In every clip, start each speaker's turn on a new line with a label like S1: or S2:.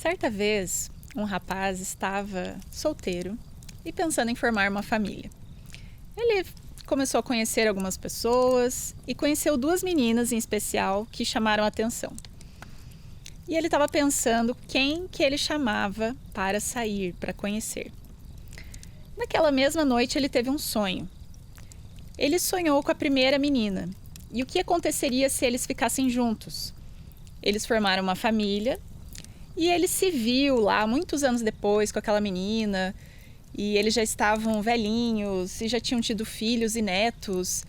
S1: Certa vez, um rapaz estava solteiro e pensando em formar uma família. Ele começou a conhecer algumas pessoas e conheceu duas meninas em especial que chamaram a atenção. E ele estava pensando quem que ele chamava para sair, para conhecer. Naquela mesma noite ele teve um sonho. Ele sonhou com a primeira menina. E o que aconteceria se eles ficassem juntos? Eles formaram uma família e ele se viu lá muitos anos depois com aquela menina. E eles já estavam velhinhos e já tinham tido filhos e netos.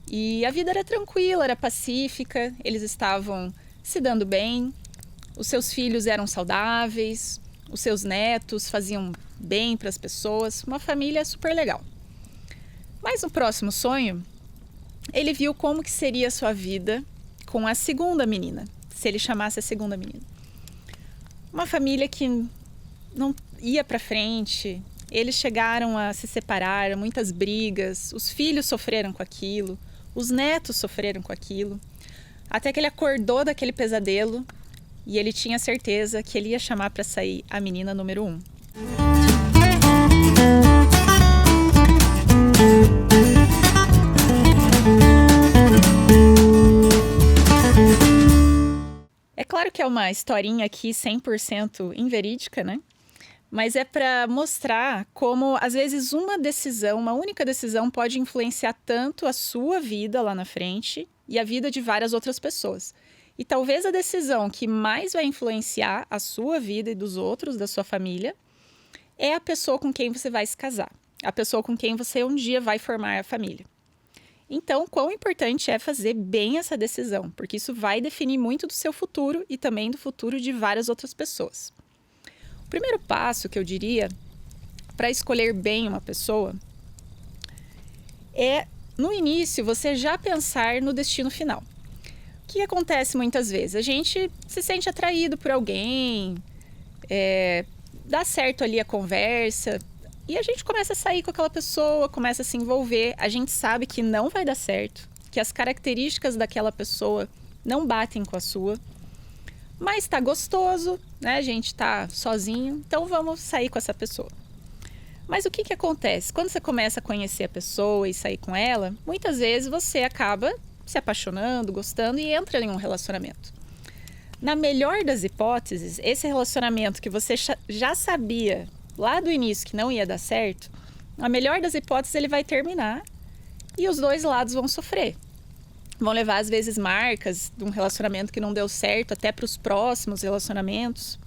S1: E a vida era tranquila, era pacífica, eles estavam se dando bem. Os seus filhos eram saudáveis, os seus netos faziam bem para as pessoas, uma família super legal. Mas no próximo sonho, ele viu como que seria a sua vida com a segunda menina, se ele chamasse a segunda menina. Uma família que não ia para frente, eles chegaram a se separar, muitas brigas, os filhos sofreram com aquilo, os netos sofreram com aquilo, até que ele acordou daquele pesadelo e ele tinha certeza que ele ia chamar para sair a menina número 1. É claro que é uma historinha aqui 100% inverídica, né? Mas é para mostrar como, às vezes, uma única decisão pode influenciar tanto a sua vida lá na frente e a vida de várias outras pessoas. E talvez a decisão que mais vai influenciar a sua vida e dos outros, da sua família, é a pessoa com quem você vai se casar. A pessoa com quem você um dia vai formar a família. Então, quão importante é fazer bem essa decisão, porque isso vai definir muito do seu futuro e também do futuro de várias outras pessoas. O primeiro passo que eu diria para escolher bem uma pessoa é, no início, você já pensar no destino final. O que acontece muitas vezes? A gente se sente atraído por alguém, dá certo ali a conversa e a gente começa a sair com aquela pessoa, começa a se envolver. A gente sabe que não vai dar certo, que as características daquela pessoa não batem com a sua, mas tá gostoso, né? A gente tá sozinho, então vamos sair com essa pessoa. Mas o que acontece? Quando você começa a conhecer a pessoa e sair com ela, muitas vezes você acaba se apaixonando, gostando e entra em um relacionamento. Na melhor das hipóteses, esse relacionamento que você já sabia lá do início que não ia dar certo, na melhor das hipóteses ele vai terminar e os dois lados vão sofrer. Vão levar às vezes marcas de um relacionamento que não deu certo até para os próximos relacionamentos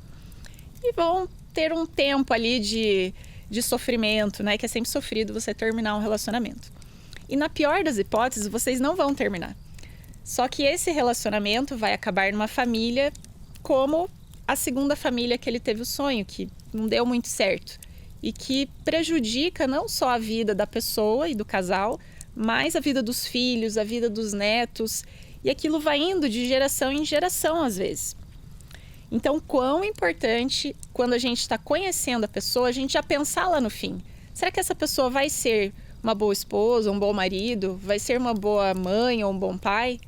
S1: e vão ter um tempo ali de sofrimento, né? Que é sempre sofrido você terminar um relacionamento. E na pior das hipóteses, vocês não vão terminar. Só que esse relacionamento vai acabar numa família como a segunda família que ele teve o sonho, que não deu muito certo. E que prejudica não só a vida da pessoa e do casal, mas a vida dos filhos, a vida dos netos. E aquilo vai indo de geração em geração, às vezes. Então, quão importante, quando a gente está conhecendo a pessoa, a gente já pensar lá no fim. Será que essa pessoa vai ser uma boa esposa, um bom marido, vai ser uma boa mãe ou um bom pai?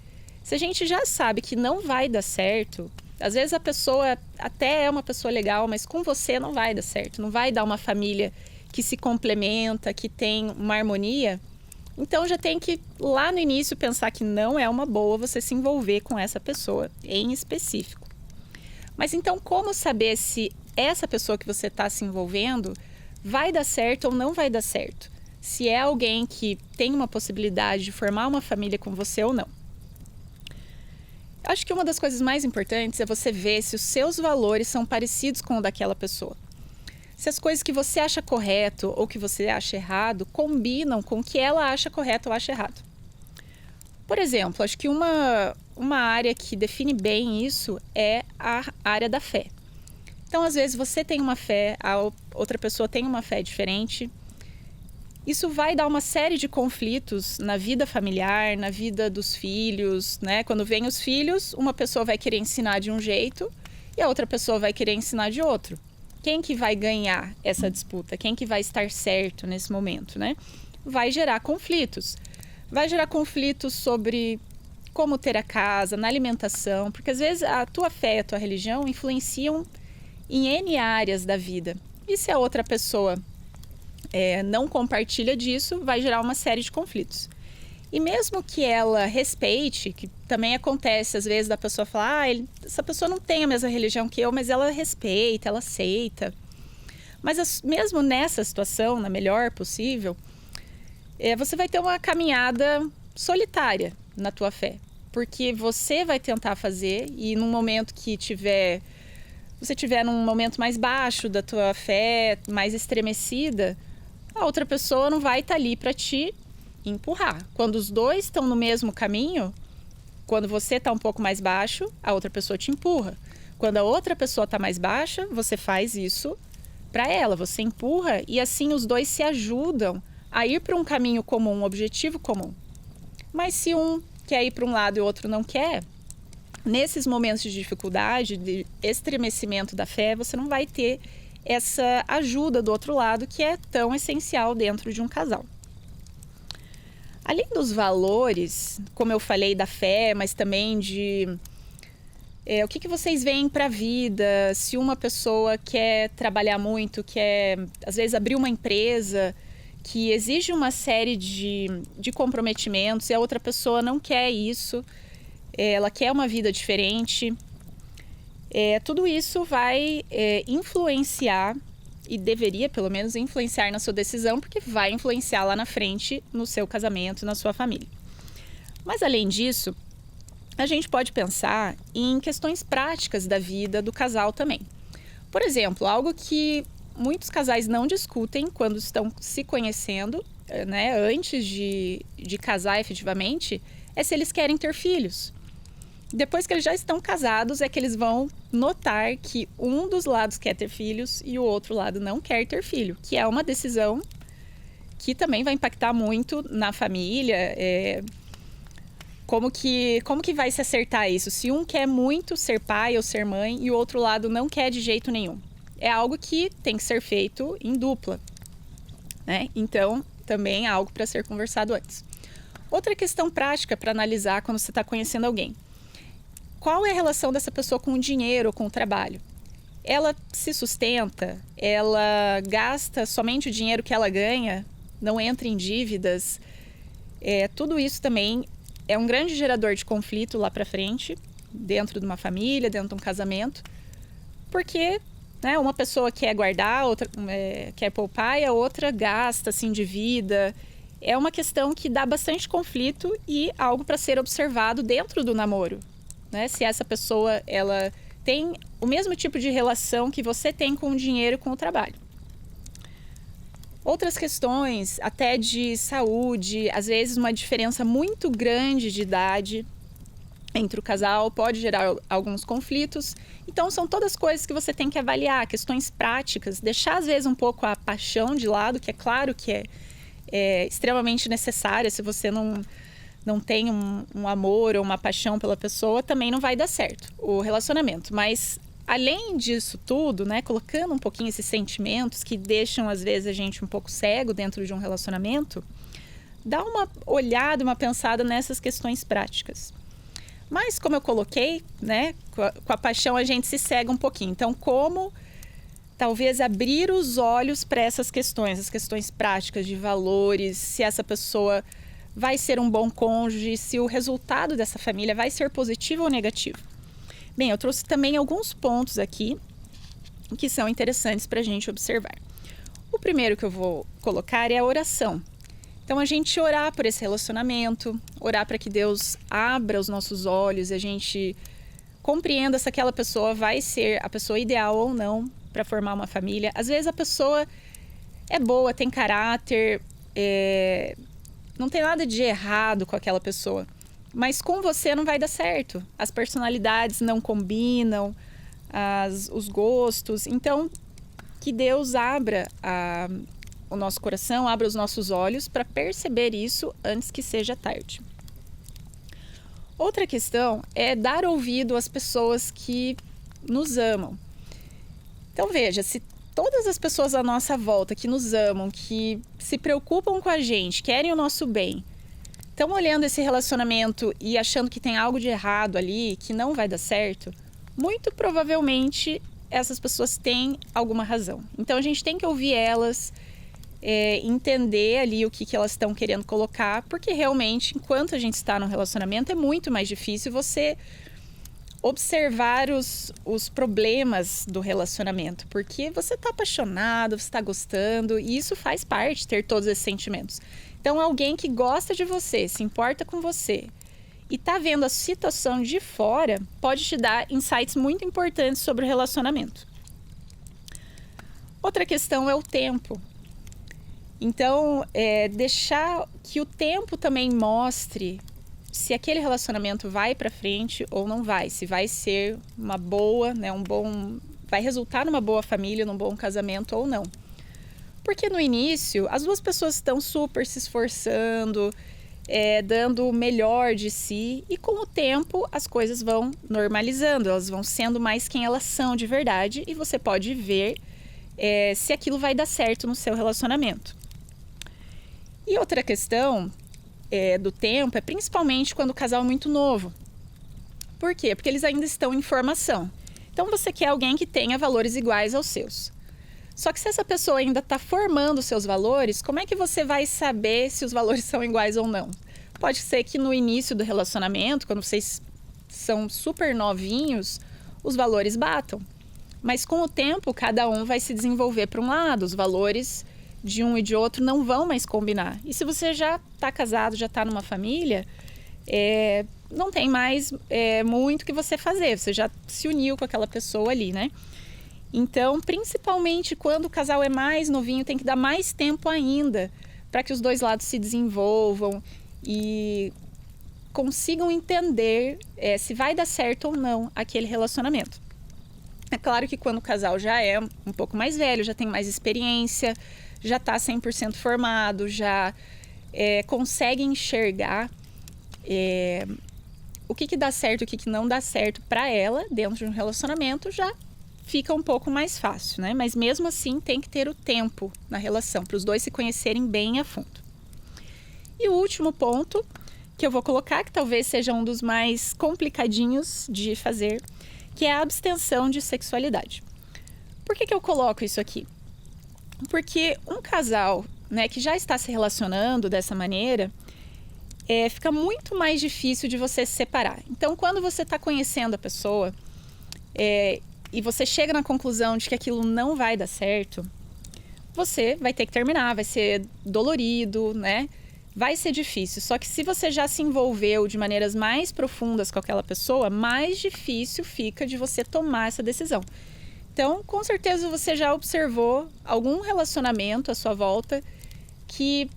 S1: Se a gente já sabe que não vai dar certo, às vezes a pessoa até é uma pessoa legal, mas com você não vai dar certo, não vai dar uma família que se complementa, que tem uma harmonia. Então já tem que, lá no início, pensar que não é uma boa você se envolver com essa pessoa em específico. Mas então como saber se essa pessoa que você está se envolvendo vai dar certo ou não vai dar certo? Se é alguém que tem uma possibilidade de formar uma família com você ou não. Acho que uma das coisas mais importantes é você ver se os seus valores são parecidos com o daquela pessoa. Se as coisas que você acha correto ou que você acha errado combinam com o que ela acha correto ou acha errado. Por exemplo, acho que uma área que define bem isso é a área da fé. Então, às vezes, você tem uma fé, a outra pessoa tem uma fé diferente. Isso vai dar uma série de conflitos na vida familiar, na vida dos filhos, né? Quando vem os filhos, uma pessoa vai querer ensinar de um jeito e a outra pessoa vai querer ensinar de outro. Quem que vai ganhar essa disputa? Quem que vai estar certo nesse momento, né? Vai gerar conflitos. Vai gerar conflitos sobre como ter a casa, na alimentação, porque às vezes a tua fé e a tua religião influenciam em N áreas da vida. E se a outra pessoa não compartilha disso, vai gerar uma série de conflitos. E mesmo que ela respeite, que também acontece às vezes da pessoa falar, essa pessoa não tem a mesma religião que eu, mas ela respeita, ela aceita. Mas mesmo nessa situação, na melhor possível, você vai ter uma caminhada solitária na tua fé. Porque você vai tentar fazer e num momento que você tiver num momento mais baixo da tua fé, mais estremecida, a outra pessoa não vai estar ali para te empurrar. Quando os dois estão no mesmo caminho, quando você está um pouco mais baixo, a outra pessoa te empurra. Quando a outra pessoa está mais baixa, você faz isso para ela, você empurra e assim os dois se ajudam a ir para um caminho comum, um objetivo comum. Mas se um quer ir para um lado e o outro não quer, nesses momentos de dificuldade, de estremecimento da fé, você não vai ter essa ajuda do outro lado que é tão essencial dentro de um casal. Além dos valores, como eu falei, da fé, mas também de o que vocês veem para a vida, se uma pessoa quer trabalhar muito, quer às vezes abrir uma empresa que exige uma série de comprometimentos e a outra pessoa não quer isso, ela quer uma vida diferente, tudo isso vai influenciar e deveria pelo menos influenciar na sua decisão, porque vai influenciar lá na frente no seu casamento, na sua família. Mas além disso, a gente pode pensar em questões práticas da vida do casal também. Por exemplo, algo que muitos casais não discutem quando estão se conhecendo, né, antes de casar efetivamente, é se eles querem ter filhos. Depois que eles já estão casados, é que eles vão notar que um dos lados quer ter filhos e o outro lado não quer ter filho, que é uma decisão que também vai impactar muito na família. Como que vai se acertar isso? Se um quer muito ser pai ou ser mãe e o outro lado não quer de jeito nenhum. É algo que tem que ser feito em dupla, né? Então, também é algo para ser conversado antes. Outra questão prática para analisar quando você está conhecendo alguém. Qual é a relação dessa pessoa com o dinheiro ou com o trabalho? Ela se sustenta? Ela gasta somente o dinheiro que ela ganha? Não entra em dívidas? Tudo isso também é um grande gerador de conflito lá para frente, dentro de uma família, dentro de um casamento, porque uma pessoa quer guardar, outra quer poupar e a outra gasta, se endivida. É uma questão que dá bastante conflito e algo para ser observado dentro do namoro. Né? Se essa pessoa ela tem o mesmo tipo de relação que você tem com o dinheiro e com o trabalho. Outras questões, até de saúde, às vezes uma diferença muito grande de idade entre o casal pode gerar alguns conflitos. Então são todas coisas que você tem que avaliar, questões práticas, deixar às vezes um pouco a paixão de lado, que é claro que é extremamente necessária. Se você não tem um amor ou uma paixão pela pessoa, também não vai dar certo o relacionamento. Mas além disso tudo, né, colocando um pouquinho esses sentimentos que deixam às vezes a gente um pouco cego dentro de um relacionamento, dá uma olhada, uma pensada nessas questões práticas. Mas como eu coloquei, né, com a paixão a gente se cega um pouquinho. Então, como talvez abrir os olhos para essas questões, as questões práticas de valores, se essa pessoa vai ser um bom cônjuge, se o resultado dessa família vai ser positivo ou negativo. Bem, eu trouxe também alguns pontos aqui que são interessantes para a gente observar. O primeiro que eu vou colocar é a oração. Então, a gente orar por esse relacionamento, orar para que Deus abra os nossos olhos e a gente compreenda se aquela pessoa vai ser a pessoa ideal ou não para formar uma família. Às vezes a pessoa é boa, tem caráter, não tem nada de errado com aquela pessoa, mas com você não vai dar certo. As personalidades não combinam, os gostos. Então, que Deus abra o nosso coração, abra os nossos olhos para perceber isso antes que seja tarde. Outra questão é dar ouvido às pessoas que nos amam. Então veja, se todas as pessoas à nossa volta que nos amam, que se preocupam com a gente, querem o nosso bem, estão olhando esse relacionamento e achando que tem algo de errado ali, que não vai dar certo, muito provavelmente essas pessoas têm alguma razão. Então a gente tem que ouvir elas, entender ali o que elas estão querendo colocar, porque realmente, enquanto a gente está num relacionamento, é muito mais difícil você observar os problemas do relacionamento, porque você está apaixonado, você está gostando, e isso faz parte, ter todos esses sentimentos. Então, alguém que gosta de você, se importa com você e está vendo a situação de fora, pode te dar insights muito importantes sobre o relacionamento. Outra questão é o tempo. Então, deixar que o tempo também mostre se aquele relacionamento vai para frente ou não vai, se vai ser uma boa, né, vai resultar numa boa família, num bom casamento ou não. Porque no início, as duas pessoas estão super se esforçando, dando o melhor de si, e com o tempo as coisas vão normalizando, elas vão sendo mais quem elas são de verdade, e você pode ver se aquilo vai dar certo no seu relacionamento. E outra questão do tempo é principalmente quando o casal é muito novo. Por quê? Porque eles ainda estão em formação. Então você quer alguém que tenha valores iguais aos seus. Só que se essa pessoa ainda está formando seus valores, como é que você vai saber se os valores são iguais ou não? Pode ser que no início do relacionamento, quando vocês são super novinhos, os valores batam. Mas com o tempo, cada um vai se desenvolver para um lado, os valores de um e de outro não vão mais combinar. E se você já está casado, já está numa família, não tem mais muito o que você fazer. Você já se uniu com aquela pessoa ali, né? Então, principalmente quando o casal é mais novinho, tem que dar mais tempo ainda para que os dois lados se desenvolvam e consigam entender se vai dar certo ou não aquele relacionamento. É claro que quando o casal já é um pouco mais velho, já tem mais experiência, já está 100% formado, já consegue enxergar o que dá certo e o que não dá certo para ela dentro de um relacionamento, já fica um pouco mais fácil, né? Mas mesmo assim tem que ter o tempo na relação, para os dois se conhecerem bem a fundo. E o último ponto que eu vou colocar, que talvez seja um dos mais complicadinhos de fazer, que é a abstenção de sexualidade. Por que eu coloco isso aqui? Porque um casal, né, que já está se relacionando dessa maneira, fica muito mais difícil de você se separar. Então, quando você está conhecendo a pessoa e você chega na conclusão de que aquilo não vai dar certo, você vai ter que terminar, vai ser dolorido, né? Vai ser difícil. Só que se você já se envolveu de maneiras mais profundas com aquela pessoa, mais difícil fica de você tomar essa decisão. Então, com certeza você já observou algum relacionamento à sua volta que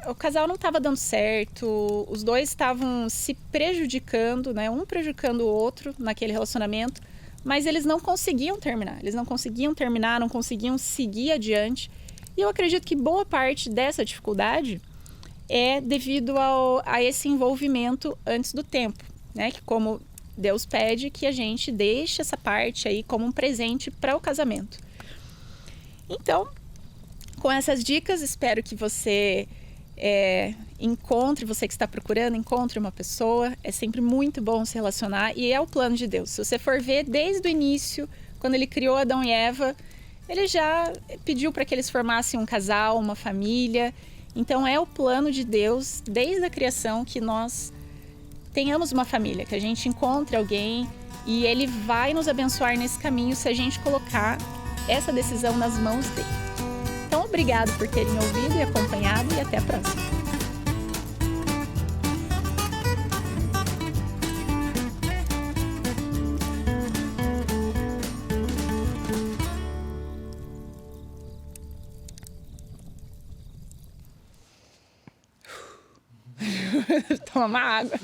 S1: o casal não estava dando certo, os dois estavam se prejudicando, né? Um prejudicando o outro naquele relacionamento, mas eles não conseguiam terminar. Eles não conseguiam terminar, não conseguiam seguir adiante. E eu acredito que boa parte dessa dificuldade é devido a esse envolvimento antes do tempo, né? Que como Deus pede que a gente deixe essa parte aí como um presente para o casamento. Então, com essas dicas, espero que você encontre, você que está procurando, encontre uma pessoa. É sempre muito bom se relacionar e é o plano de Deus. Se você for ver desde o início, quando ele criou Adão e Eva, ele já pediu para que eles formassem um casal, uma família. Então é o plano de Deus, desde a criação, que nós tenhamos uma família, que a gente encontre alguém e ele vai nos abençoar nesse caminho se a gente colocar essa decisão nas mãos dele. Então, obrigado por terem ouvido e acompanhado, e até a próxima. Toma uma água.